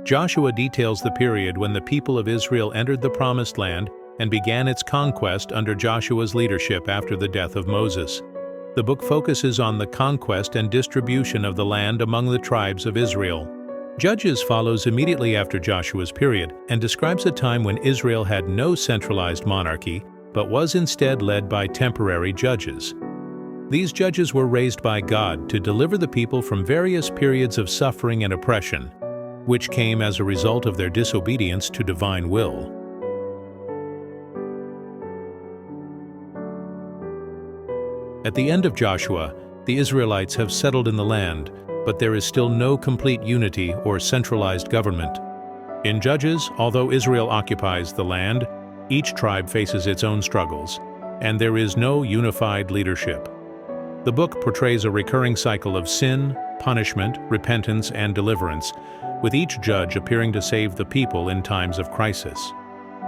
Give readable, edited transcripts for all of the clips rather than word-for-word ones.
Joshua details the period when the people of Israel entered the Promised Land and began its conquest under Joshua's leadership after the death of Moses. The book focuses on the conquest and distribution of the land among the tribes of Israel. Judges follows immediately after Joshua's period and describes a time when Israel had no centralized monarchy, but was instead led by temporary judges. These judges were raised by God to deliver the people from various periods of suffering and oppression, which came as a result of their disobedience to divine will. At the end of Joshua, the Israelites have settled in the land, but there is still no complete unity or centralized government. In Judges, although Israel occupies the land, each tribe faces its own struggles, and there is no unified leadership. The book portrays a recurring cycle of sin, punishment, repentance, and deliverance, with each judge appearing to save the people in times of crisis.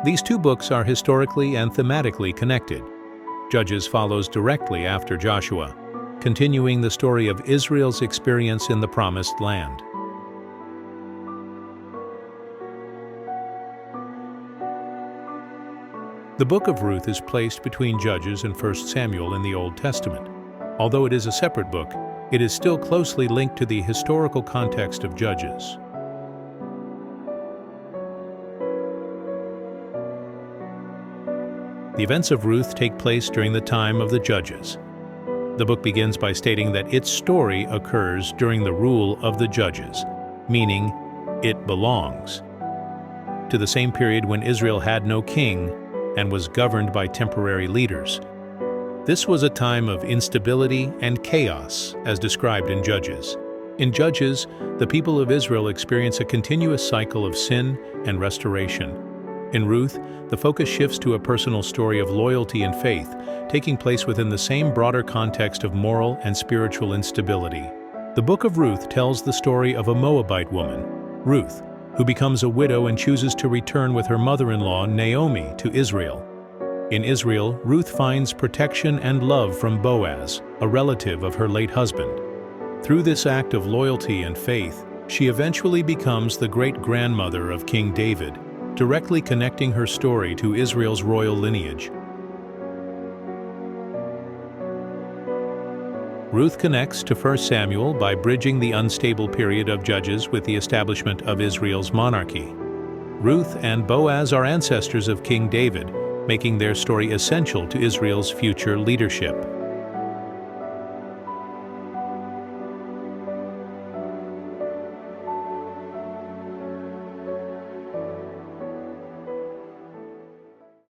These two books are historically and thematically connected. Judges follows directly after Joshua, continuing the story of Israel's experience in the Promised Land. The book of Ruth is placed between Judges and 1 Samuel in the Old Testament. Although it is a separate book, it is still closely linked to the historical context of Judges. The events of Ruth take place during the time of the Judges. The book begins by stating that its story occurs during the rule of the Judges, meaning it belongs to the same period when Israel had no king and was governed by temporary leaders. This was a time of instability and chaos, as described in Judges. In Judges, the people of Israel experience a continuous cycle of sin and restoration. In Ruth, the focus shifts to a personal story of loyalty and faith, taking place within the same broader context of moral and spiritual instability. The book of Ruth tells the story of a Moabite woman, Ruth, who becomes a widow and chooses to return with her mother-in-law, Naomi, to Israel. In Israel, Ruth finds protection and love from Boaz, a relative of her late husband. Through this act of loyalty and faith, she eventually becomes the great-grandmother of King David, directly connecting her story to Israel's royal lineage. Ruth connects to 1 Samuel by bridging the unstable period of Judges with the establishment of Israel's monarchy. Ruth and Boaz are ancestors of King David, making their story essential to Israel's future leadership.